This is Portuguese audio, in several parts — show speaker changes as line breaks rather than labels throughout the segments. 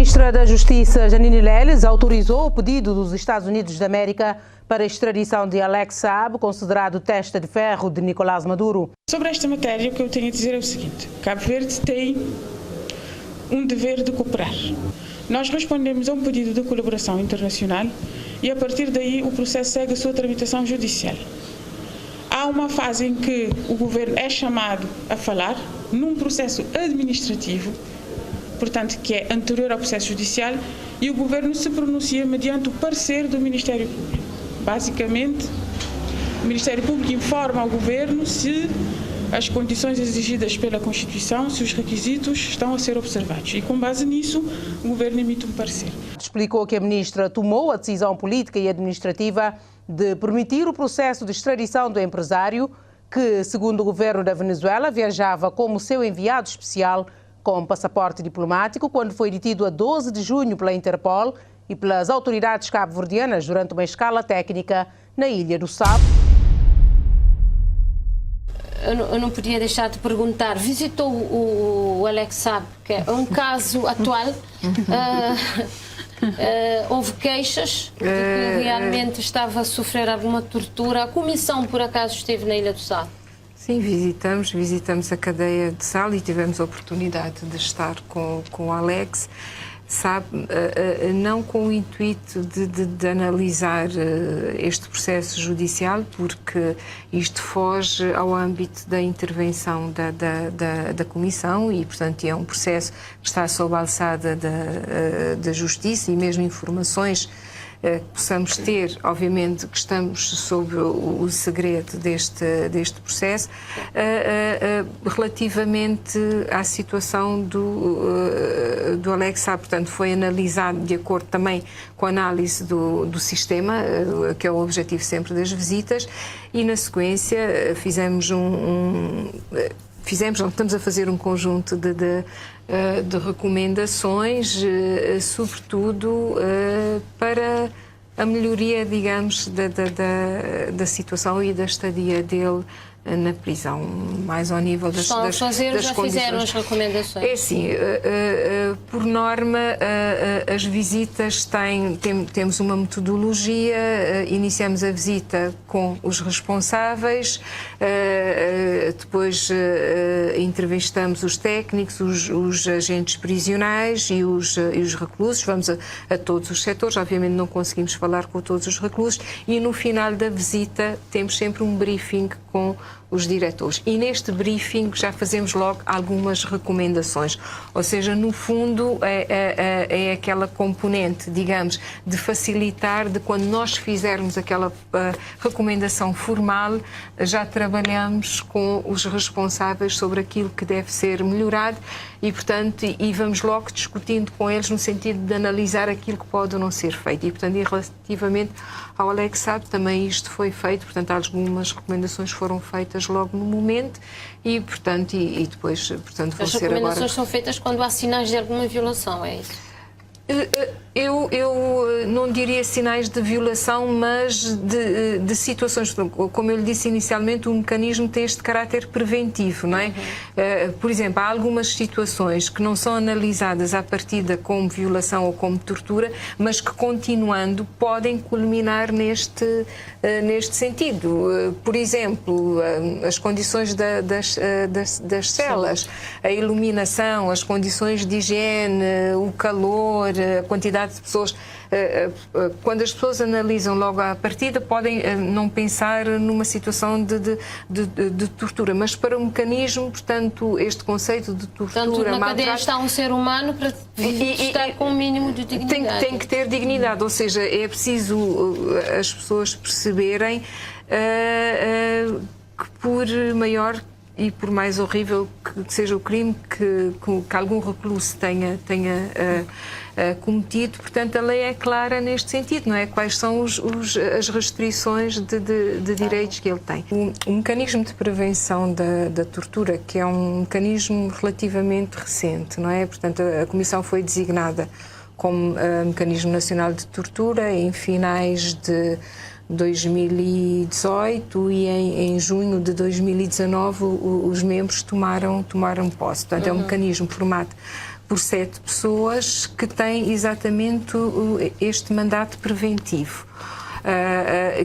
Ministra da Justiça, Jeanine Leles, autorizou o pedido dos Estados Unidos da América para a extradição de Alex Saab, considerado testa de ferro de Nicolás Maduro.
Sobre esta matéria, o que eu tenho a dizer é o seguinte: Cabo Verde tem um dever de cooperar. Nós respondemos a um pedido de colaboração internacional e, a partir daí, o processo segue a sua tramitação judicial. Há uma fase em que o governo é chamado a falar num processo administrativo, portanto, que é anterior ao processo judicial, e o governo se pronuncia mediante o parecer do Ministério Público. Basicamente, o Ministério Público informa ao governo se as condições exigidas pela Constituição, se os requisitos estão a ser observados. E, com base nisso, o governo emite um parecer.
Explicou que a ministra tomou a decisão política e administrativa de permitir o processo de extradição do empresário que, segundo o governo da Venezuela, viajava como seu enviado especial com passaporte diplomático quando foi detido a 12 de junho pela Interpol e pelas autoridades cabo-verdianas durante uma escala técnica na Ilha do Sal.
Eu não podia deixar de perguntar, visitou o Alex Saab, que é um caso atual, houve queixas de que realmente estava a sofrer alguma tortura. A comissão, por acaso, esteve na Ilha do Sal?
Sim, visitamos a cadeia de Sal e tivemos a oportunidade de estar com o Alex. Sabe, não com o intuito de analisar este processo judicial, porque isto foge ao âmbito da intervenção da Comissão e, portanto, é um processo que está sob a alçada da Justiça e mesmo informações que possamos ter, obviamente que estamos sob o segredo deste processo, relativamente à situação do Alex Saab. Portanto, foi analisado de acordo também com a análise do sistema, que é o objetivo sempre das visitas, e na sequência estamos a fazer um conjunto de recomendações, sobretudo para a melhoria, digamos, da situação e da estadia dele na prisão, mais ao nível das condições.
Já fizeram as recomendações?
É assim, por norma, as visitas temos uma metodologia, iniciamos a visita com os responsáveis, depois entrevistamos os técnicos, os agentes prisionais e os reclusos, vamos a todos os setores, obviamente não conseguimos falar com todos os reclusos, e no final da visita temos sempre um briefing com os diretores. E neste briefing já fazemos logo algumas recomendações. Ou seja, no fundo é aquela componente, digamos, de facilitar, de quando nós fizermos aquela recomendação formal, já trabalhamos com os responsáveis sobre aquilo que deve ser melhorado e, portanto, vamos logo discutindo com eles no sentido de analisar aquilo que pode ou não ser feito. E, portanto, relativamente ao Alex Saab, também isto foi feito, portanto, algumas recomendações foram feitas logo no momento e, portanto, e depois, portanto, vão ser agora...
As recomendações são feitas quando há sinais de alguma violação, é isso?
Eu não diria sinais de violação, mas de situações, como eu lhe disse inicialmente, o mecanismo tem este caráter preventivo, não é? Por exemplo, há algumas situações que não são analisadas à partida como violação ou como tortura, mas que, continuando, podem culminar neste sentido. Por exemplo, as condições das celas, a iluminação, as condições de higiene, o calor, a quantidade de pessoas. Quando as pessoas analisam logo à partida, podem não pensar numa situação de tortura, mas para o mecanismo, portanto, este conceito de tortura...
Portanto, na cadeia está um ser humano para estar com um mínimo de dignidade.
Tem que ter dignidade, ou seja, é preciso as pessoas perceberem que por maior e por mais horrível que seja o crime que algum recluso tenha cometido, portanto, a lei é clara neste sentido, não é? Quais são as restrições de direitos que ele tem. O mecanismo de prevenção da tortura, que é um mecanismo relativamente recente, não é? Portanto, a Comissão foi designada como Mecanismo Nacional de Tortura em finais de 2018 e em junho de 2019 os membros tomaram posse. Portanto, é um mecanismo formado por 7 pessoas que têm exatamente este mandato preventivo.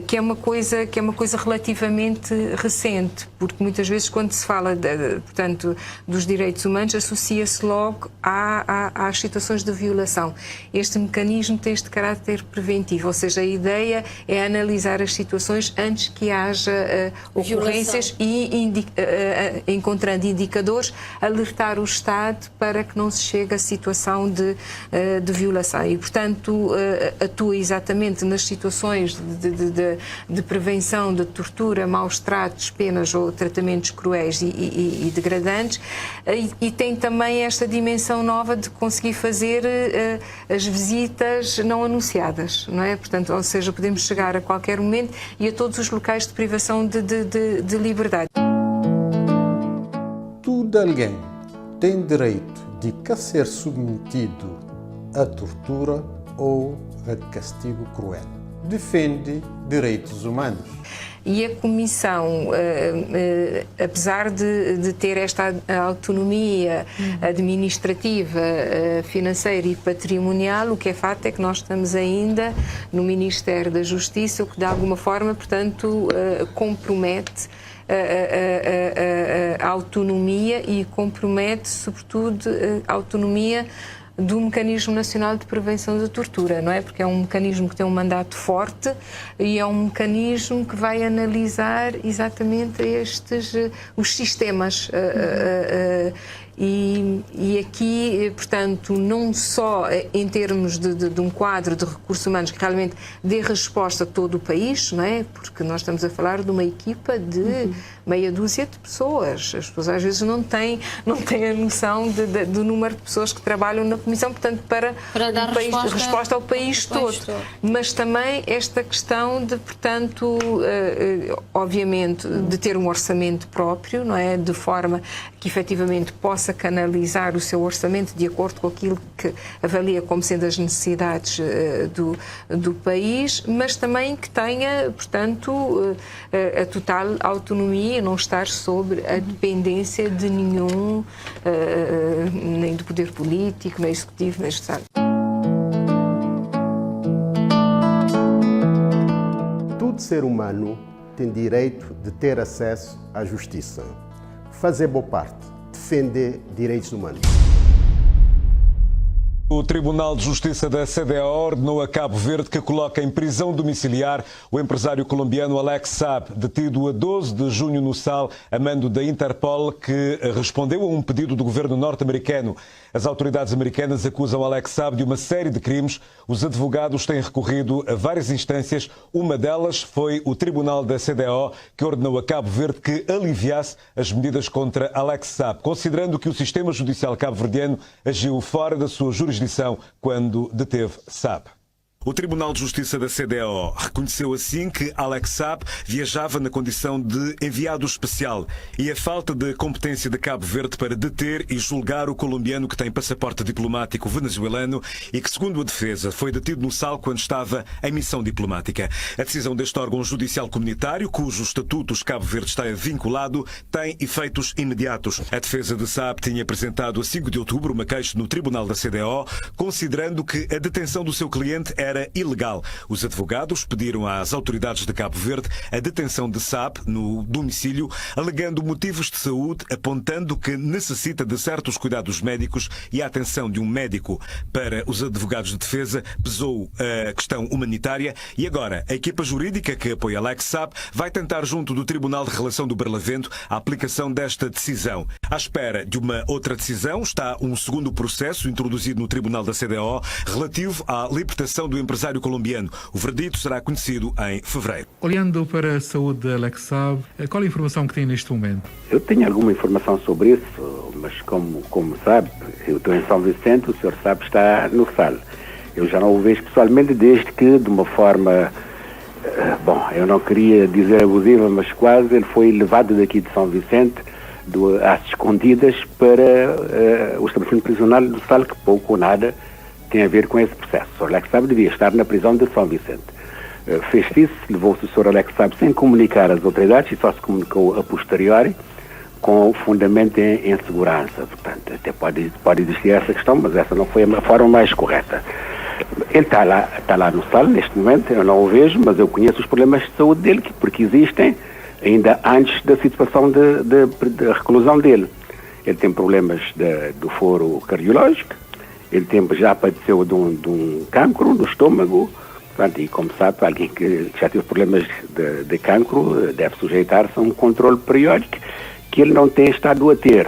Que é uma coisa relativamente recente, porque muitas vezes quando se fala portanto, dos direitos humanos associa-se logo às situações de violação. Este mecanismo tem este caráter preventivo, ou seja, a ideia é analisar as situações antes que haja ocorrências e encontrando indicadores, alertar o Estado para que não se chegue a situação de violação e, portanto, atua exatamente nas situações de prevenção de tortura, maus tratos, penas ou tratamentos cruéis e degradantes, e tem também esta dimensão nova de conseguir fazer as visitas não anunciadas, não é? Portanto, ou seja, podemos chegar a qualquer momento e a todos os locais de privação de liberdade.
Todo alguém tem direito de ser submetido a tortura ou a castigo cruel. Defende direitos humanos.
E a Comissão, apesar de ter esta autonomia administrativa, financeira e patrimonial, o que é fato é que nós estamos ainda no Ministério da Justiça, o que de alguma forma, portanto, compromete a autonomia e compromete, sobretudo, a autonomia do Mecanismo Nacional de Prevenção da Tortura, não é? Porque é um mecanismo que tem um mandato forte e é um mecanismo que vai analisar exatamente os sistemas. E aqui, portanto, não só em termos de um quadro de recursos humanos que realmente dê resposta a todo o país, não é? Porque nós estamos a falar de uma equipa de meia dúzia de pessoas. As pessoas às vezes não têm a noção do número de pessoas que trabalham na Comissão, portanto, para
dar
resposta ao país todo. Mas também esta questão de, portanto, obviamente, de ter um orçamento próprio, não é? De forma que efetivamente possa canalizar o seu orçamento de acordo com aquilo que avalia como sendo as necessidades do país, mas também que tenha, portanto, a total autonomia, não estar sob a dependência de nenhum, nem do poder político, nem executivo, nem Estado.
Todo ser humano tem direito de ter acesso à justiça, fazer boa parte, defender direitos humanos.
O Tribunal de Justiça da CEDEAO ordenou a Cabo Verde que coloque em prisão domiciliar o empresário colombiano Alex Saab, detido a 12 de junho no Sal, a mando da Interpol, que respondeu a um pedido do governo norte-americano. As autoridades americanas acusam Alex Saab de uma série de crimes. Os advogados têm recorrido a várias instâncias. Uma delas foi o Tribunal da CEDEAO, que ordenou a Cabo Verde que aliviasse as medidas contra Alex Saab, considerando que o sistema judicial cabo-verdiano agiu fora da sua jurisdição quando deteve Saab. O Tribunal de Justiça da CEDEAO reconheceu assim que Alex Saab viajava na condição de enviado especial e a falta de competência de Cabo Verde para deter e julgar o colombiano que tem passaporte diplomático venezuelano e que, segundo a defesa, foi detido no Sal quando estava em missão diplomática. A decisão deste órgão judicial comunitário, cujo estatutos Cabo Verde está vinculado, tem efeitos imediatos. A defesa de Saab tinha apresentado a 5 de outubro uma queixa no Tribunal da CEDEAO, considerando que a detenção do seu cliente era ilegal. Os advogados pediram às autoridades de Cabo Verde a detenção de Saab no domicílio, alegando motivos de saúde, apontando que necessita de certos cuidados médicos e a atenção de um médico. Para os advogados de defesa, pesou a questão humanitária e agora a equipa jurídica que apoia Alex Saab vai tentar, junto do Tribunal de Relação do Barlavento, a aplicação desta decisão. À espera de uma outra decisão está um segundo processo introduzido no Tribunal da CEDEAO relativo à libertação do empresário colombiano. O verdito será conhecido em fevereiro.
Olhando para a saúde de Alex Saab, qual a informação que tem neste momento?
Eu tenho alguma informação sobre isso, mas como sabe, eu estou em São Vicente, o senhor Saab está no Sal. Eu já não o vejo pessoalmente desde que, de uma forma, eu não queria dizer abusiva, mas quase, ele foi levado daqui de São Vicente, às escondidas, para o estabelecimento prisional do Sal, que pouco ou nada tem a ver com esse processo. O Sr. Alex Saab devia estar na prisão de São Vicente. Fez-se isso, levou-se o Sr. Alex Saab sem comunicar às autoridades, e só se comunicou a posteriori, com fundamento em segurança. Portanto, até pode existir essa questão, mas essa não foi a forma mais correta. Ele está lá no SAL neste momento, eu não o vejo, mas eu conheço os problemas de saúde dele, porque existem ainda antes da situação de reclusão dele. Ele tem problemas do foro cardiológico, ele já padeceu de um cancro no estômago, portanto, e como sabe, alguém que já teve problemas de cancro deve sujeitar-se a um controle periódico que ele não tem estado a ter.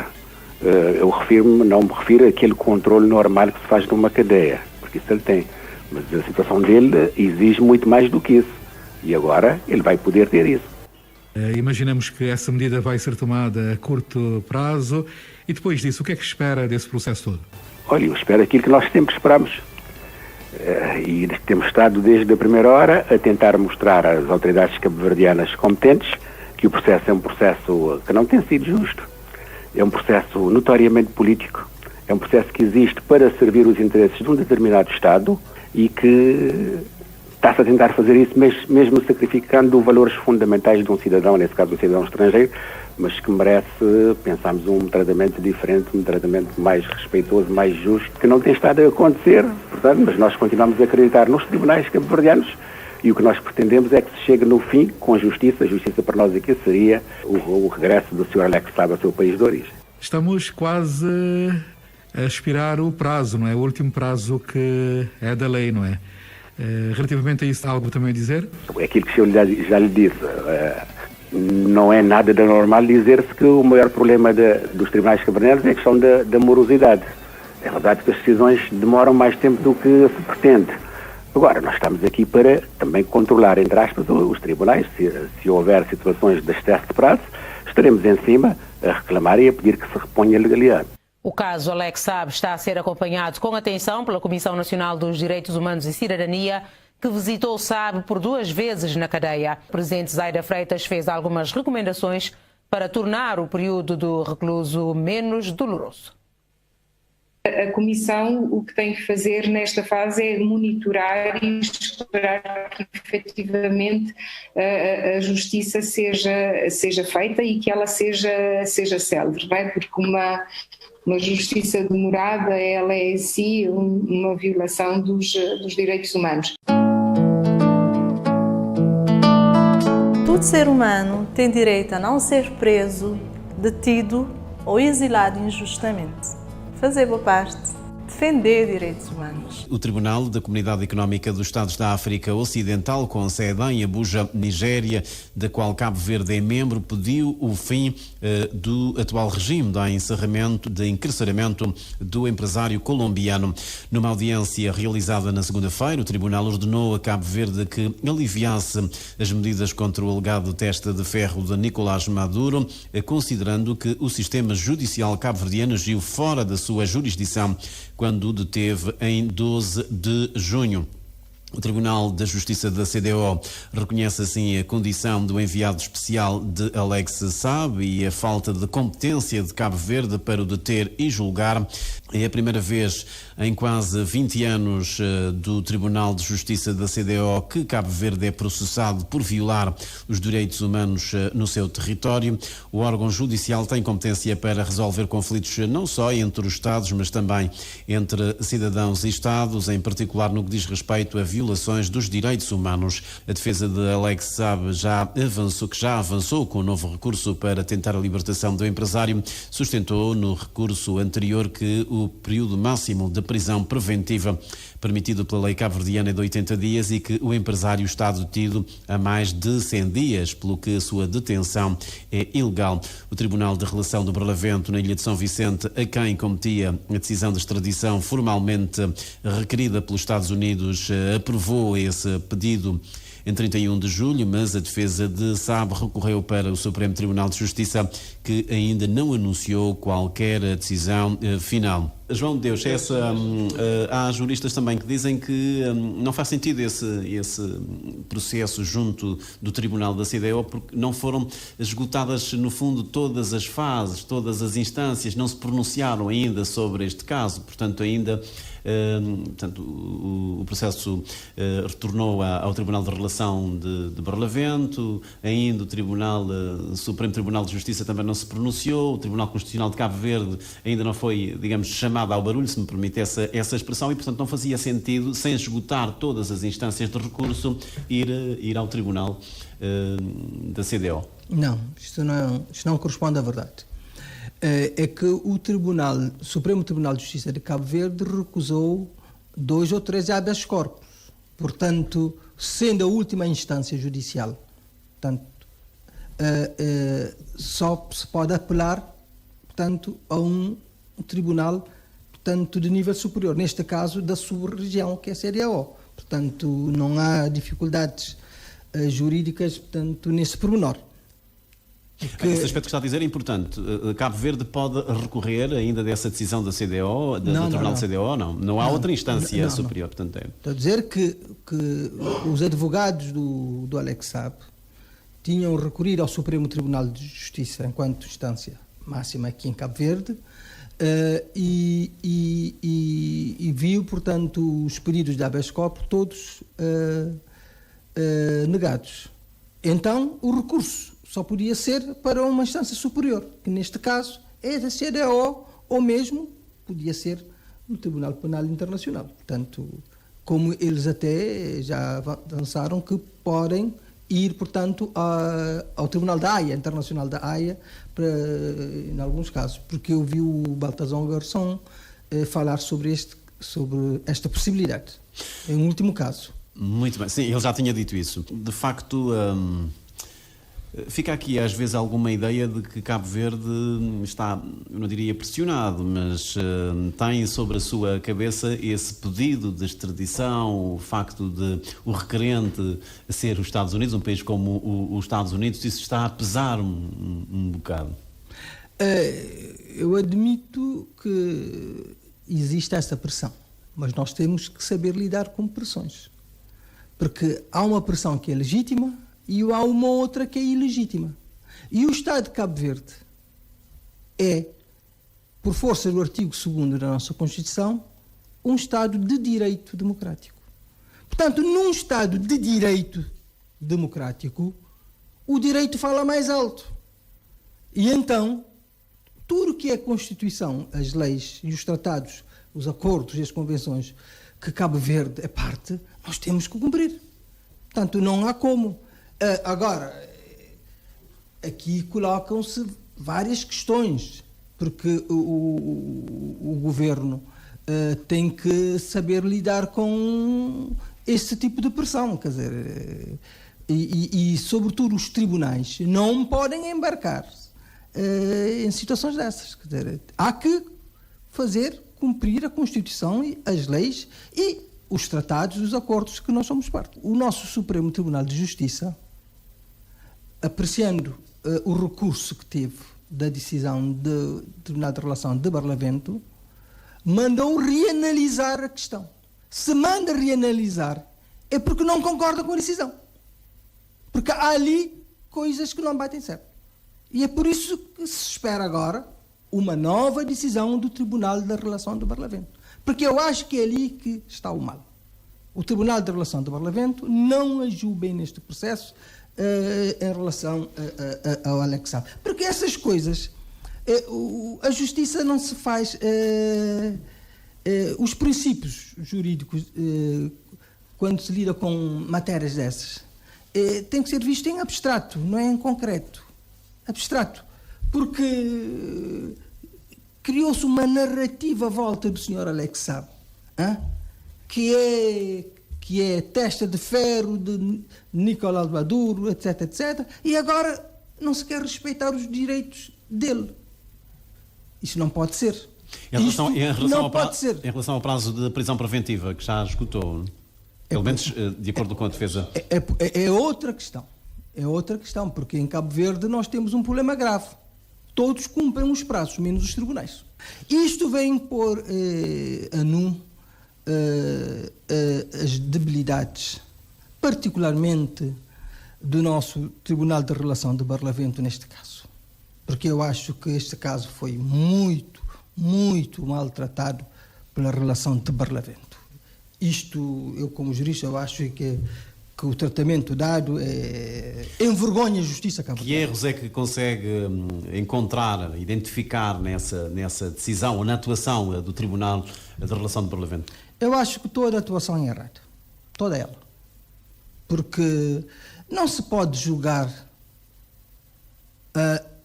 Eu não me refiro àquele controle normal que se faz numa cadeia, porque isso ele tem. Mas a situação dele exige muito mais do que isso. E agora ele vai poder ter isso.
Imaginamos que essa medida vai ser tomada a curto prazo. E depois disso, o que é que espera desse processo todo?
Olha, eu espero aquilo que nós sempre esperamos. E temos estado desde a primeira hora a tentar mostrar às autoridades cabo-verdianas competentes que o processo é um processo que não tem sido justo. É um processo notoriamente político. É um processo que existe para servir os interesses de um determinado Estado e que está-se a tentar fazer isso mesmo sacrificando valores fundamentais de um cidadão, nesse caso um cidadão estrangeiro, mas que merece, pensamos, um tratamento diferente, um tratamento mais respeitoso, mais justo, que não tem estado a acontecer, portanto, mas nós continuamos a acreditar nos tribunais cabo-verdianos e o que nós pretendemos é que se chegue no fim com justiça. A justiça para nós aqui seria o regresso do Sr. Alex Saab ao seu país de origem.
Estamos quase a expirar o prazo, não é? O último prazo que é da lei, não é? Relativamente a isso, há algo também a dizer?
É aquilo que eu já lhe disse. Não é nada de normal dizer-se que o maior problema dos tribunais cabo-verdianos é a questão da morosidade. É verdade que as decisões demoram mais tempo do que se pretende. Agora, nós estamos aqui para também controlar, entre aspas, os tribunais. Se houver situações de excesso de prazo, estaremos em cima a reclamar e a pedir que se reponha a legalidade.
O caso Alex Saab está a ser acompanhado com atenção pela Comissão Nacional dos Direitos Humanos e Cidadania, que visitou Saab por 2 vezes na cadeia. O presidente Zaida Freitas fez algumas recomendações para tornar o período do recluso menos doloroso.
A Comissão o que tem que fazer nesta fase é monitorar e esperar que efetivamente a justiça seja feita e que ela seja célere, não é? Porque uma justiça demorada, ela é em si uma violação dos direitos humanos.
Todo ser humano tem direito a não ser preso, detido ou exilado injustamente. Fazer boa parte, defender direitos humanos.
O Tribunal da Comunidade Económica dos Estados da África Ocidental, com sede em Abuja, Nigéria, da qual Cabo Verde é membro, pediu o fim do atual regime de encarceramento do empresário colombiano. Numa audiência realizada na segunda-feira, o Tribunal ordenou a Cabo Verde que aliviasse as medidas contra o alegado teste de ferro de Nicolás Maduro, considerando que o sistema judicial cabo-verdiano agiu fora da sua jurisdição quando o deteve em 12 de junho. O Tribunal da Justiça da CDO reconhece assim a condição do enviado especial de Alex Saab e a falta de competência de Cabo Verde para o deter e julgar. É a primeira vez em quase 20 anos do Tribunal de Justiça da CDO que Cabo Verde é processado por violar os direitos humanos no seu território. O órgão judicial tem competência para resolver conflitos não só entre os Estados, mas também entre cidadãos e Estados, em particular no que diz respeito a violações dos direitos humanos. A defesa de Alex Saab já avançou com o novo recurso para tentar a libertação do empresário, sustentou no recurso anterior que o período máximo de prisão preventiva permitido pela lei cabo-verdiana é de 80 dias e que o empresário está detido há mais de 100 dias, pelo que a sua detenção é ilegal. O Tribunal de Relação do Barlavento, na Ilha de São Vicente, a quem competia a decisão de extradição formalmente requerida pelos Estados Unidos, aprovou esse pedido em 31 de julho, mas a defesa de Saab recorreu para o Supremo Tribunal de Justiça, que ainda não anunciou qualquer decisão final. João de Deus, há juristas também que dizem que não faz sentido esse processo junto do Tribunal da CDO, porque não foram esgotadas, no fundo, todas as fases, todas as instâncias, não se pronunciaram ainda sobre este caso, portanto ainda Portanto, o processo retornou ao Tribunal de Relação de Barlavento, ainda o Supremo Tribunal de Justiça também não se pronunciou, o Tribunal Constitucional de Cabo Verde ainda não foi, digamos, chamado ao barulho, se me permite essa expressão, e portanto não fazia sentido, sem esgotar todas as instâncias de recurso, ir ao Tribunal da CDO.
Não, isto não corresponde à verdade. É que o Supremo Tribunal de Justiça de Cabo Verde recusou 2 ou 3 habeas corpus. Portanto, sendo a última instância judicial, portanto, só se pode apelar, portanto, a um tribunal, portanto, de nível superior, neste caso da sub-região, que é a CDAO. Portanto, não há dificuldades jurídicas, portanto, nesse pormenor.
Esse aspecto que está a dizer é importante. Cabo Verde pode recorrer ainda dessa decisão da CDO, do Tribunal da CDO, não? Não há outra instância superior, portanto é.
Estou a dizer que os advogados do Alex Saab tinham recorrido ao Supremo Tribunal de Justiça enquanto instância máxima aqui em Cabo Verde e viu, portanto, os pedidos de habeas corpus todos negados. Então, o recurso só podia ser para uma instância superior, que neste caso é da CDO, ou mesmo podia ser no Tribunal Penal Internacional. Portanto, como eles até já avançaram que podem ir, portanto, ao Tribunal da Haia, Internacional da Haia, em alguns casos, porque eu vi o Baltasar Garçom falar sobre esta possibilidade, em um último caso.
Muito bem, sim, ele já tinha dito isso. De facto, fica aqui às vezes alguma ideia de que Cabo Verde está, eu não diria pressionado, mas tem sobre a sua cabeça esse pedido de extradição, o facto de o requerente ser os Estados Unidos, um país como os Estados Unidos, isso está a pesar um bocado.
Eu admito que existe essa pressão, mas nós temos que saber lidar com pressões. Porque há uma pressão que é legítima e há uma outra que é ilegítima. E o Estado de Cabo Verde é, por força do artigo 2º da nossa Constituição, um Estado de direito democrático. Portanto, num Estado de direito democrático, o direito fala mais alto. E então, tudo o que é a Constituição, as leis e os tratados, os acordos e as convenções que Cabo Verde é parte, nós temos que cumprir. Portanto, não há como. Agora, aqui colocam-se várias questões, porque o governo tem que saber lidar com esse tipo de pressão, quer dizer, e sobretudo os tribunais não podem embarcar em situações dessas. Quer dizer, há que fazer cumprir a Constituição e as leis e os tratados e os acordos que nós somos parte. O nosso Supremo Tribunal de Justiça, apreciando o recurso que teve da decisão do Tribunal de Relação de Barlavento, mandou reanalisar a questão. Se manda reanalisar, é porque não concorda com a decisão. Porque há ali coisas que não batem certo. E é por isso que se espera agora uma nova decisão do Tribunal da Relação de Barlavento. Porque eu acho que é ali que está o mal. O Tribunal da Relação de Barlavento não agiu bem neste processo em relação ao Alex Saab. Porque essas coisas, a justiça não se faz... os princípios jurídicos, quando se lida com matérias dessas, tem que ser visto em abstrato, não é em concreto. Abstrato. Porque criou-se uma narrativa à volta do Sr. Alex Saab, que é testa de ferro de Nicolás Maduro, etc, etc, e agora não se quer respeitar os direitos dele. Isso não pode ser.
Em relação ao prazo de prisão preventiva, que já esgotou, pelo menos de acordo com a defesa...
É outra questão. É outra questão, porque em Cabo Verde nós temos um problema grave. Todos cumprem os prazos, menos os tribunais. Isto vem pôr a nu as debilidades, particularmente do nosso Tribunal de Relação de Barlavento neste caso. Porque eu acho que este caso foi muito, muito maltratado pela relação de Barlavento. Isto, eu como jurista, eu acho que o tratamento dado envergonha a justiça cabo-verdiana.
Que erros é que consegue encontrar, identificar nessa decisão ou na atuação do Tribunal de Relação de Barlavento?
Eu acho que toda a atuação é errada. Toda ela. Porque não se pode julgar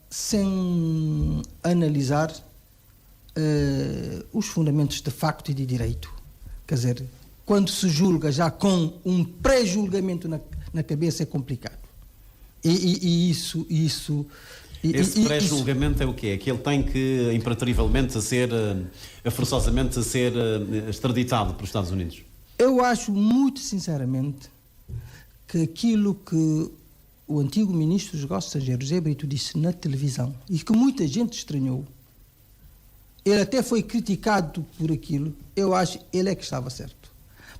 sem analisar os fundamentos de facto e de direito. Quer dizer, quando se julga já com um pré-julgamento na cabeça é complicado.
Esse pré-julgamento é o quê? É que ele tem que, imperatorivelmente, forçosamente, a ser extraditado para os Estados Unidos?
Eu acho, muito sinceramente, que aquilo que o antigo ministro dos Negócios Estrangeiros, José Brito, disse na televisão, e que muita gente estranhou, ele até foi criticado por aquilo, eu acho que ele é que estava certo.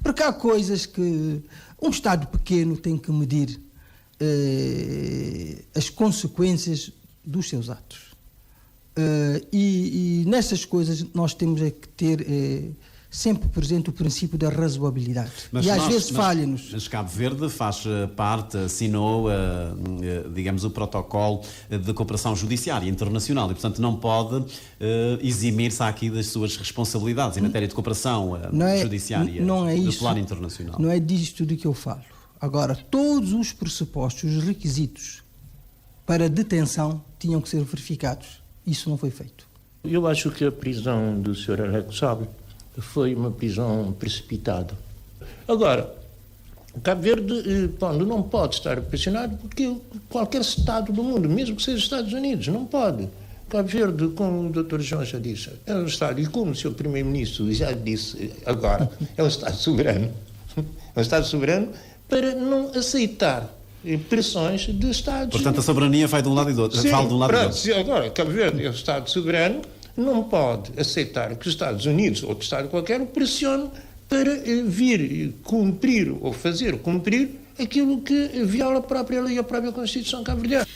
Porque há coisas que um Estado pequeno tem que medir as consequências dos seus atos. E nessas coisas nós temos que ter sempre presente o princípio da razoabilidade. E às vezes falha-nos.
Mas Cabo Verde faz parte, assinou, digamos, o protocolo de cooperação judiciária internacional e, portanto, não pode eximir-se aqui das suas responsabilidades em matéria de cooperação judiciária do plano internacional.
Não é disto de que eu falo. Agora, todos os pressupostos, os requisitos para detenção tinham que ser verificados. Isso não foi feito.
Eu acho que a prisão do Sr. Alex Saab foi uma prisão precipitada. Agora, o Cabo Verde não pode estar pressionado porque qualquer Estado do mundo, mesmo que seja os Estados Unidos, não pode. Cabo Verde, como o Dr. João já disse, é um Estado, e como o Sr. Primeiro-Ministro já disse agora, é um Estado soberano. É um Estado soberano para não aceitar pressões de Estados.
Portanto, a soberania vai de um lado e do outro.
Sim,
fala de um lado e do outro.
Agora, Cabo Verde é um Estado soberano, não pode aceitar que os Estados Unidos ou outro Estado qualquer o pressione para vir cumprir ou fazer cumprir aquilo que viola a própria lei e a própria Constituição cabo-verdiana.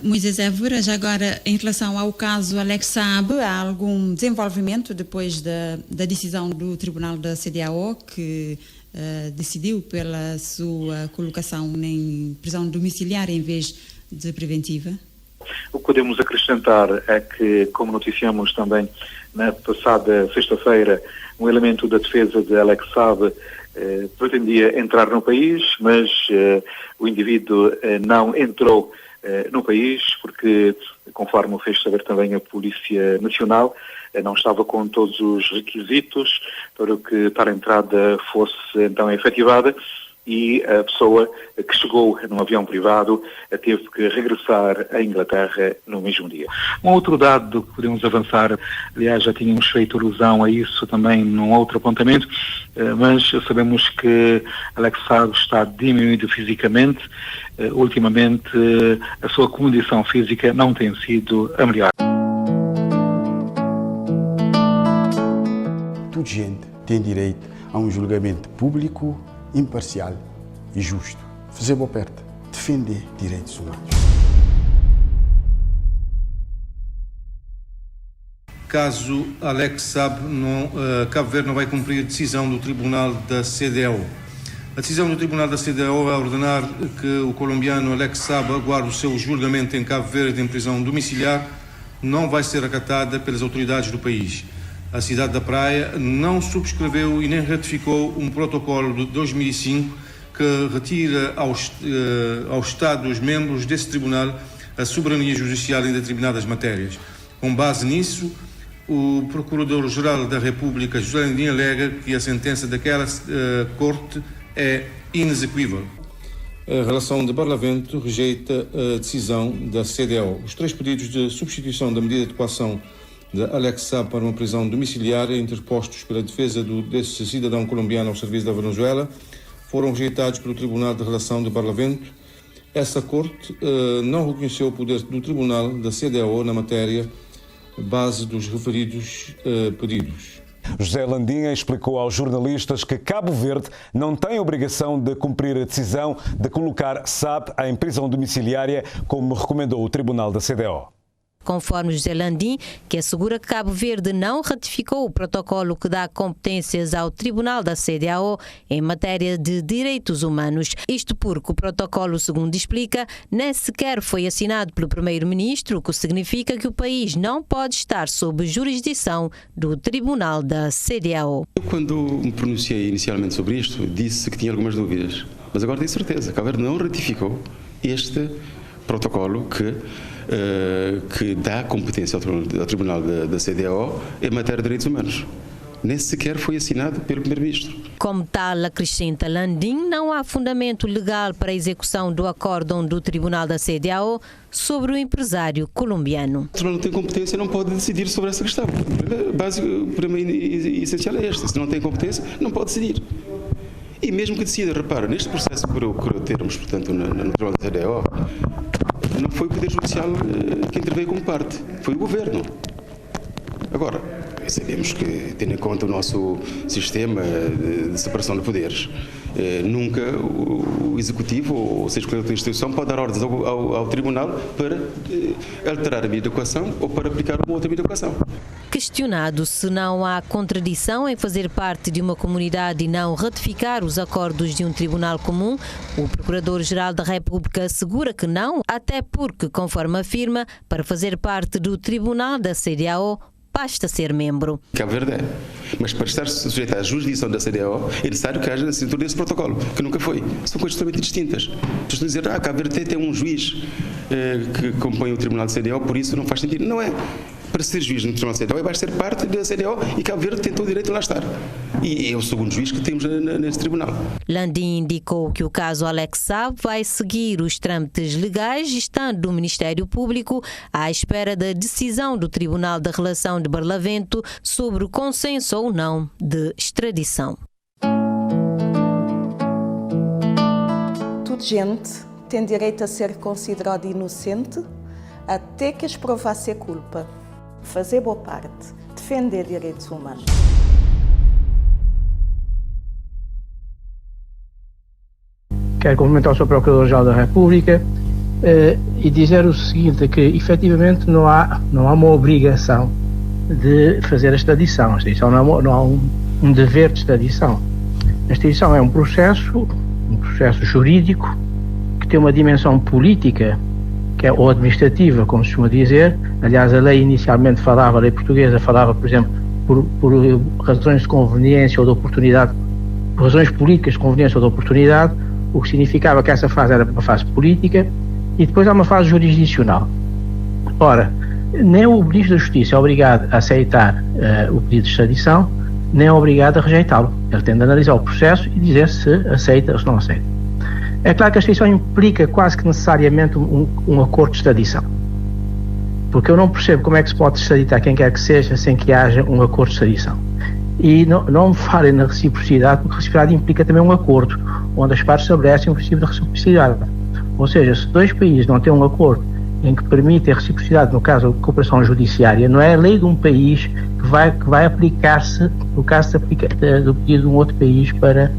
Moisés Évora, já agora, em relação ao caso Alex Saab, há algum desenvolvimento depois da decisão do Tribunal da CEDEAO que decidiu pela sua colocação em prisão domiciliar em vez de preventiva?
O que podemos acrescentar é que, como noticiamos também na passada sexta-feira, um elemento da defesa de Alex Saab pretendia entrar no país, mas o indivíduo não entrou no país porque, conforme o fez saber também a Polícia Nacional, não estava com todos os requisitos para que tal entrada fosse então efetivada. E a pessoa que chegou num avião privado teve que regressar à Inglaterra no mesmo dia.
Um outro dado que podemos avançar, aliás já tínhamos feito alusão a isso também num outro apontamento, mas sabemos que Alex Saab está diminuído fisicamente. Ultimamente a sua condição física não tem sido a melhor.
Toda gente tem direito a um julgamento público, imparcial e justo. Fazer boa perto, defender direitos humanos.
Caso Alex Saab, Cabo Verde não vai cumprir a decisão do Tribunal da CEDEAO. A decisão do Tribunal da CEDEAO é ordenar que o colombiano Alex Saab aguarde o seu julgamento em Cabo Verde em prisão domiciliar, não vai ser acatada pelas autoridades do país. A cidade da Praia não subscreveu e nem ratificou um protocolo de 2005 que retira aos Estados-membros desse tribunal a soberania judicial em determinadas matérias. Com base nisso, o Procurador-Geral da República, José Landinha, alega que a sentença daquela corte é inexequível. A relação de Barlavento rejeita a decisão da CEDEAO. Os 3 pedidos de substituição da medida de coação de Alex Saab para uma prisão domiciliar interpostos pela defesa desse cidadão colombiano ao serviço da Venezuela foram rejeitados pelo Tribunal de Relação de Barlavento. Essa corte não reconheceu o poder do Tribunal da CEDEAO na matéria base dos referidos pedidos.
José Landinha explicou aos jornalistas que Cabo Verde não tem obrigação de cumprir a decisão de colocar Saab em prisão domiciliária, como recomendou o Tribunal da CEDEAO.
conforme José Landim, que assegura que Cabo Verde não ratificou o protocolo que dá competências ao Tribunal da CEDEAO em matéria de direitos humanos. Isto porque o protocolo, segundo explica, nem sequer foi assinado pelo Primeiro-Ministro, o que significa que o país não pode estar sob jurisdição do Tribunal da CEDEAO.
Eu, quando me pronunciei inicialmente sobre isto, disse que tinha algumas dúvidas, mas agora tenho certeza. Cabo Verde não ratificou este protocolo que dá competência ao Tribunal da CEDEAO em matéria de direitos humanos. Nem sequer foi assinado pelo Primeiro-Ministro.
Como tal, acrescenta Landim, não há fundamento legal para a execução do acórdão do Tribunal da CEDEAO sobre o empresário colombiano.
O Tribunal não tem competência e não pode decidir sobre essa questão. O primeiro e essencial é este. Se não tem competência, não pode decidir. E mesmo que decida, repara, neste processo por termos, portanto, no Tribunal da CEDEAO, não foi o Poder Judicial que interveio como parte, foi o Governo. Agora, sabemos que, tendo em conta o nosso sistema de separação de poderes, nunca o Executivo, ou seja, qualquer outra instituição, pode dar ordens ao Tribunal para alterar a medida de equação ou para aplicar uma outra medida de equação.
Questionado se não há contradição em fazer parte de uma comunidade e não ratificar os acordos de um tribunal comum, o Procurador-Geral da República assegura que não, até porque, conforme afirma, para fazer parte do Tribunal da CEDEAO, basta ser membro.
Cabo Verde é. Mas para estar sujeito à jurisdição da CEDEAO é necessário que haja assinatura desse protocolo, que nunca foi. São coisas totalmente distintas. Estou a dizer, Cabo Verde tem um juiz que compõe o Tribunal da CEDEAO, por isso não faz sentido. Não é. Para ser juiz no Tribunal da CEDEAO, vai ser parte da CEDEAO e Cabo Verde tem todo o direito de lá estar. E é o segundo juiz que temos nesse tribunal.
Landim indicou que o caso Alex Saab vai seguir os trâmites legais, estando o Ministério Público à espera da decisão do Tribunal da Relação de Barlavento sobre o consenso ou não de extradição.
Toda gente tem direito a ser considerado inocente até que provar-se a culpa. Fazer boa parte, defender direitos humanos.
Quero cumprimentar o Sr. Procurador-Geral da República e dizer o seguinte, que efetivamente não há uma obrigação de fazer a extradição. A extradição não há um dever de extradição. A extradição é um processo jurídico que tem uma dimensão política, ou administrativa, como se costuma dizer. Aliás, a lei inicialmente a lei portuguesa falava, por exemplo, por razões de conveniência ou de oportunidade, por razões políticas de conveniência ou de oportunidade, o que significava que essa fase era uma fase política, e depois há uma fase jurisdicional. Ora, nem o Ministro da Justiça é obrigado a aceitar o pedido de extradição, nem é obrigado a rejeitá-lo. Ele tem de analisar o processo e dizer se aceita ou se não aceita. É claro que a extradição implica quase que necessariamente um acordo de extradição. Porque eu não percebo como é que se pode extraditar quem quer que seja sem que haja um acordo de extradição. E não me falem na reciprocidade, porque a reciprocidade implica também um acordo, onde as partes estabelecem o princípio da reciprocidade. Ou seja, se dois países não têm um acordo em que permite a reciprocidade, no caso de cooperação judiciária, não é a lei de um país que vai aplicar-se no caso do pedido de um outro país para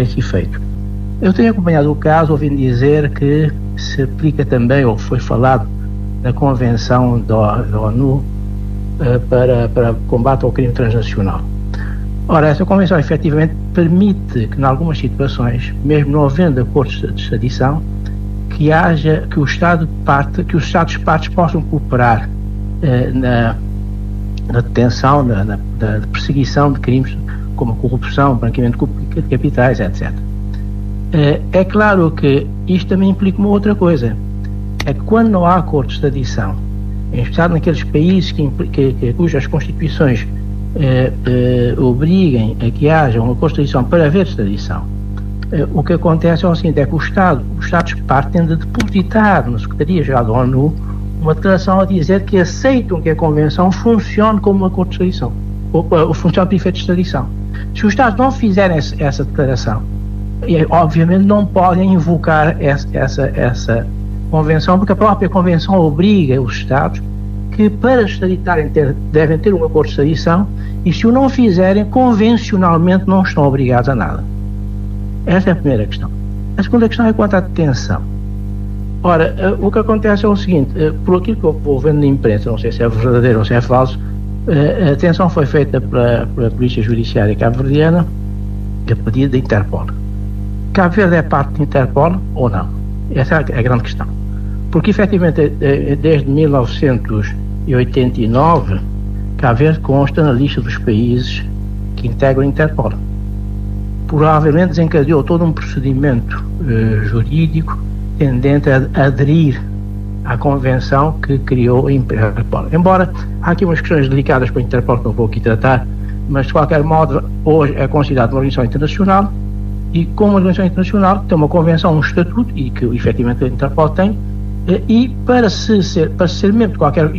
esse efeito. Eu tenho acompanhado o caso, ouvindo dizer que se aplica também, ou foi falado, na Convenção da ONU para combate ao crime transnacional. Ora, essa Convenção efetivamente permite que, em algumas situações, mesmo não havendo acordos de extradição, que os Estados partes possam cooperar na detenção, na perseguição de crimes como a corrupção, branqueamento de capitais, etc. É claro que isto também implica uma outra coisa, é que quando não há acordo de extradição, em especial naqueles países cujas constituições obriguem a que haja uma acordo de extradição para haver extradição, o que acontece é o seguinte, é que os Estados partem de depositar na Secretaria-Geral da ONU uma declaração a dizer que aceitam que a Convenção funcione como um acordo de extradição, ou funcione para efeito de extradição. Se os Estados não fizerem essa declaração, obviamente não podem invocar essa Convenção, porque a própria Convenção obriga os Estados que para extraditarem devem ter um acordo de extradição, e se o não fizerem, convencionalmente não estão obrigados a nada. Essa é a primeira questão. A segunda questão é quanto à detenção. Ora, o que acontece é o seguinte, por aquilo que eu vou vendo na imprensa, não sei se é verdadeiro ou se é falso, a detenção foi feita pela Polícia Judiciária cabo-verdiana a pedido da Interpol. Cabo Verde é parte da Interpol ou não? Essa é a grande questão. Porque, efetivamente, desde 1989, Cabo Verde consta na lista dos países que integram a Interpol. Provavelmente desencadeou todo um procedimento jurídico tendente a aderir à convenção que criou a Interpol. Embora há aqui umas questões delicadas para a Interpol que não vou aqui tratar, mas de qualquer modo hoje é considerado uma organização internacional e como uma organização internacional tem uma convenção, um estatuto, e que efetivamente a Interpol tem, e para ser membro de qualquer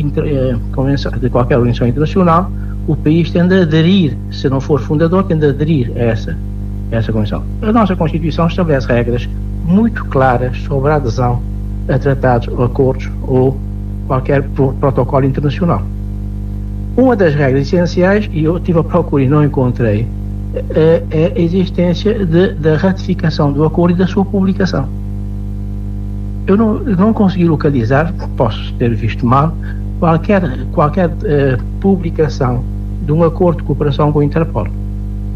convenção, de qualquer organização internacional, o país tende a aderir, se não for fundador, tende a aderir a essa convenção. A nossa Constituição estabelece regras muito claras sobre a adesão a tratados, acordos ou qualquer protocolo internacional. Uma das regras essenciais, e eu tive a procura e não encontrei, é a existência da ratificação do acordo e da sua publicação. Eu não consegui localizar, posso ter visto mal, qualquer publicação de um acordo de cooperação com a Interpol.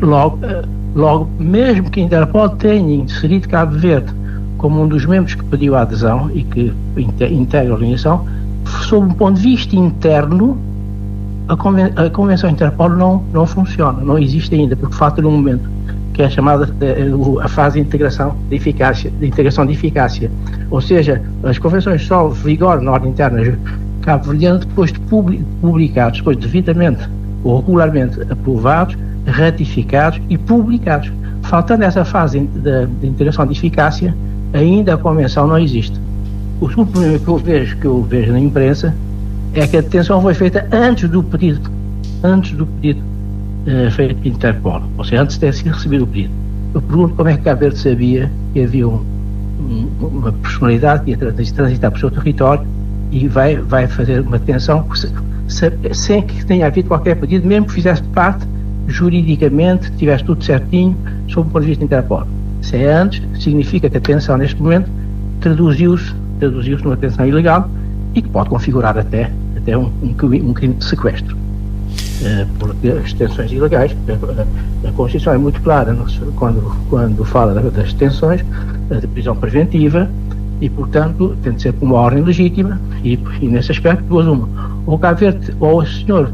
Logo, mesmo que a Interpol tenha inserido Cabo Verde como um dos membros que pediu a adesão e que integra a organização, sob um ponto de vista interno, a Convenção Interpol não funciona, não existe ainda, porque falta um momento que é chamada a fase de integração de eficácia. Ou seja, as convenções só vigoram na ordem interna cabo-verdiana depois de publicados, depois devidamente ou regularmente aprovados, ratificados e publicados. Faltando essa fase de integração de eficácia, ainda a convenção não existe. O problema que eu vejo na imprensa é que a detenção foi feita antes do pedido feito pela Interpol, ou seja, antes de ter sido recebido o pedido. Eu pergunto como é que Cabo Verde sabia que havia uma personalidade que ia transitar para o seu território e vai fazer uma detenção sem que tenha havido qualquer pedido, mesmo que fizesse parte juridicamente, tivesse tudo certinho, sob o ponto de vista Interpol. Se é antes, significa que a detenção neste momento traduziu-se numa detenção ilegal e que pode configurar até um crime de sequestro. Porque as detenções ilegais, a Constituição é muito clara quando fala das detenções de prisão preventiva e, portanto, tem de ser por uma ordem legítima e nesse aspecto, duas uma. Ou Cabo Verde, ou o senhor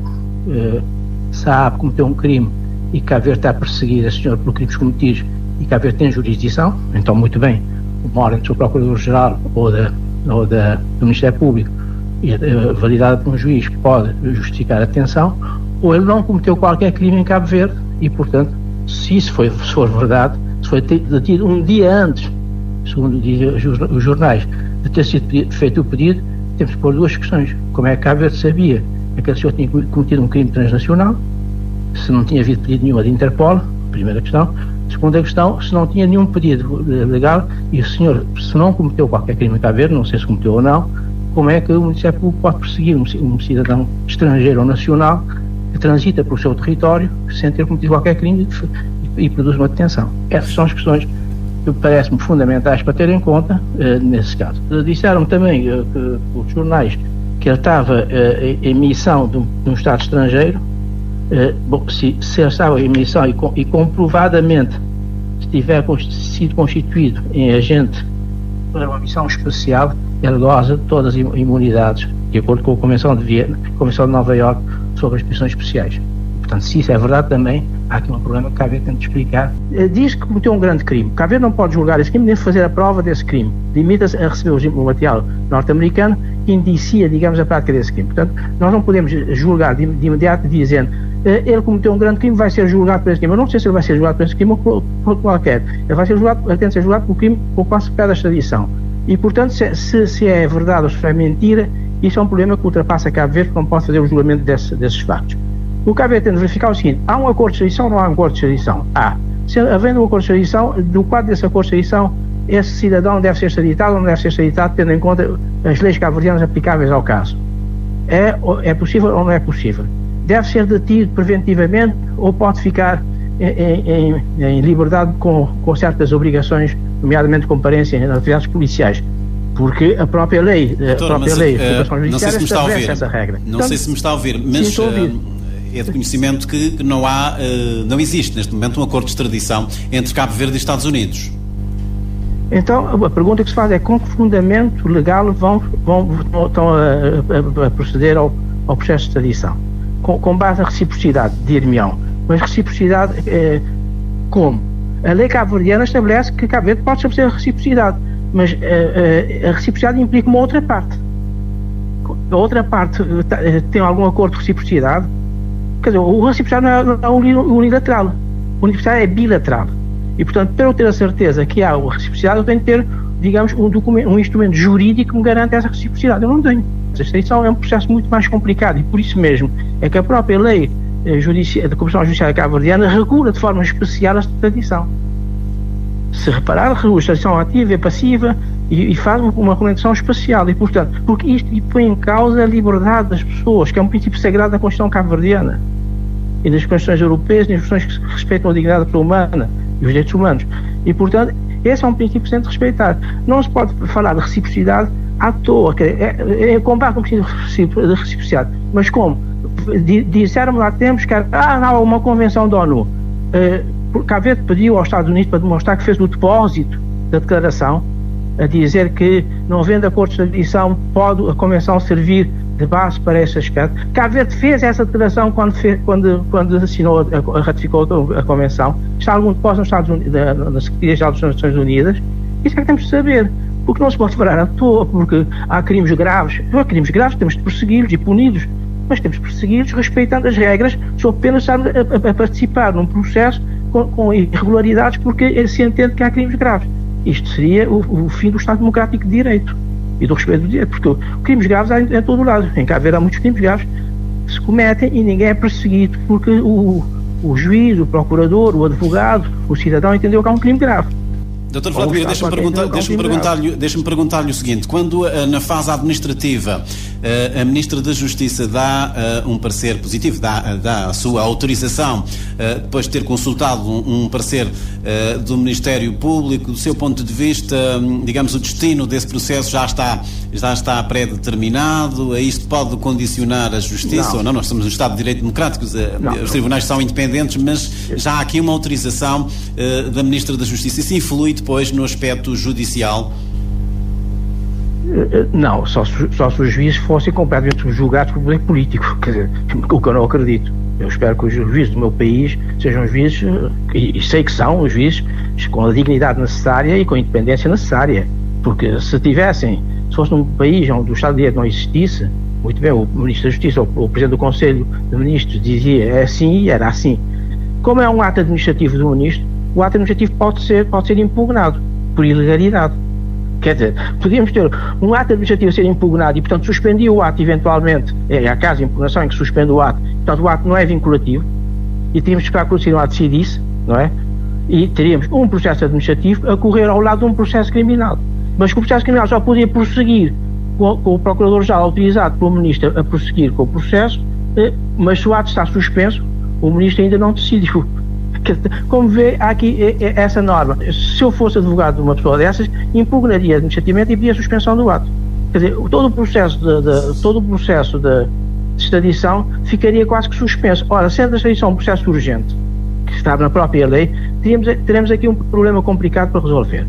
sabe cometeu um crime e Cabo Verde está a perseguir a senhora por crimes cometidos e Cabo Verde tem jurisdição, então muito bem, uma ordem do seu Procurador-Geral ou do Ministério Público validada por um juiz pode justificar a detenção, ou ele não cometeu qualquer crime em Cabo Verde e, portanto, se for verdade, se foi detido um dia antes, segundo dizem os jornais, de ter sido feito o pedido, temos que pôr duas questões. Como é que Cabo Verde sabia que aquele senhor tinha cometido um crime transnacional, se não tinha havido pedido nenhum da Interpol, primeira questão. Segunda questão, se não tinha nenhum pedido legal e o senhor, se não cometeu qualquer crime em Cabo Verde, não sei se cometeu ou não, como é que o Ministério Público pode perseguir um cidadão estrangeiro ou nacional que transita pelo seu território sem ter cometido qualquer crime e produz uma detenção? Essas são as questões que parecem-me fundamentais para ter em conta nesse caso. Disseram também os jornais que ele estava em missão de um Estado estrangeiro. Se ele estava em missão e comprovadamente tiver sido constituído em agente para uma missão especial, ele goza de todas as imunidades, de acordo com a Convenção de Viena, a Convenção de Nova Iorque sobre as missões especiais. Portanto, se isso é verdade também, há aqui um problema que Cabo Verde tem de explicar. Diz que cometeu um grande crime. Cabo Verde não pode julgar esse crime nem fazer a prova desse crime. Limita-se a receber o material norte-americano que indicia, digamos, a prática desse crime. Portanto, nós não podemos julgar de imediato dizendo ele cometeu um grande crime, vai ser julgado por esse crime. Eu não sei se ele vai ser julgado por esse crime ou por qualquer. Ele vai ser julgado, ele tem de ser julgado por crime por qual se pede a extradição. E, portanto, se é verdade ou se é mentira, isso é um problema que ultrapassa Cabo Verde, que não pode fazer o julgamento desses factos. O Cabo Verde tem de verificar o seguinte: há um acordo de extradição ou não há um acordo de extradição? Há. Se havendo um acordo de extradição, do quadro desse acordo de extradição, esse cidadão deve ser extraditado ou não deve ser extraditado, tendo em conta as leis cabo-verdianas aplicáveis ao caso. É possível ou não é possível? Deve ser detido preventivamente ou pode ficar em liberdade com certas obrigações, nomeadamente comparência em atividades policiais? Porque a própria lei, de recuperação judiciária estabelece essa regra.
Não sei se me está a ouvir, mas é de conhecimento que não existe neste momento um acordo de extradição entre Cabo Verde e Estados Unidos.
Então, a pergunta que se faz é com que fundamento legal estão a proceder ao processo de extradição? Com base na reciprocidade, dir-me-ão. Mas reciprocidade como? A lei cabo-verdiana estabelece que Cabo Verde pode estabelecer a reciprocidade, mas a reciprocidade implica uma outra parte. A outra parte tem algum acordo de reciprocidade? Quer dizer, a reciprocidade não é unilateral. A reciprocidade é bilateral. E, portanto, para eu ter a certeza que há a reciprocidade, eu tenho que ter, digamos, um instrumento jurídico que me garante essa reciprocidade. Eu não tenho. A extradição é um processo muito mais complicado e, por isso mesmo, é que a própria lei de cooperação judiciária cabo-verdiana regula de forma especial a extradição. Se reparar, regula a extradição ativa e passiva e faz uma regulamentação especial. E, portanto, porque isto põe em causa a liberdade das pessoas, que é um princípio sagrado da Constituição cabo-verdiana e das Constituições europeias e das Constituições que respeitam a dignidade humana e os direitos humanos. E, portanto, esse é um princípio que se tem de respeitar. Não se pode falar de reciprocidade à toa, é combate com o princípio de reciprocidade. Mas como? Disseram lá tempos que há uma convenção da ONU. Cabo Verde pediu aos Estados Unidos para demonstrar que fez o depósito da declaração, a dizer que, não havendo acordo de extradição, pode a convenção servir de base para esse aspecto. Cabo Verde fez essa declaração quando assinou, ratificou a convenção. Está algum depósito nos Estados Unidos, na Secretaria-Geral das Nações Unidas. Isso é que temos de saber. Porque não se pode parar à toa, porque há crimes graves. Crimes graves temos de persegui-los e puni-los, mas temos de persegui-los respeitando as regras, sob pena de estar a participar num processo com irregularidades, porque se entende que há crimes graves. Isto seria o fim do Estado Democrático de Direito e do respeito do direito, porque crimes graves há em todo o lado. Em Cabo Verde há muitos crimes graves que se cometem e ninguém é perseguido, porque o juiz, o procurador, o advogado, o cidadão entendeu que há um crime grave.
Dr. Vladimir, deixa-me perguntar-lhe o seguinte: quando na fase administrativa a Ministra da Justiça dá um parecer positivo, dá a sua autorização, depois de ter consultado um parecer do Ministério Público, do seu ponto de vista, digamos, o destino desse processo já está pré-determinado? Isto pode condicionar a Justiça ou não? Nós estamos num Estado de Direito Democrático, os tribunais são independentes, mas já há aqui uma autorização da Ministra da Justiça. Isso influi depois no aspecto judicial?
Não, só se os juízes fossem completamente julgados por poder político, quer dizer, o que eu não acredito. Eu espero que os juízes do meu país sejam juízes, e sei que são os juízes, com a dignidade necessária e com a independência necessária, porque se fosse num país onde o Estado de Direito não existisse, muito bem, o Ministro da Justiça ou o Presidente do Conselho de Ministros dizia é assim e era assim. Como é um ato administrativo do Ministro, o ato administrativo pode ser impugnado por ilegalidade. Quer dizer, podíamos ter um ato administrativo a ser impugnado e, portanto, suspendia o ato eventualmente, há casos de impugnação em que suspende o ato, portanto, o ato não é vinculativo e teríamos que esperar que o Conselho decidisse, não é? E teríamos um processo administrativo a correr ao lado de um processo criminal. Mas que o processo criminal só podia prosseguir com o Procurador-Geral autorizado pelo Ministro a prosseguir com o processo, mas se o ato está suspenso, o Ministro ainda não decidiu. Como vê, há aqui essa norma. Se eu fosse advogado de uma pessoa dessas, impugnaria administrativamente e pedia a suspensão do ato. Quer dizer, todo o processo de extradição ficaria quase que suspenso. Ora, sendo a extradição um processo urgente, que está na própria lei, teremos aqui um problema complicado para resolver.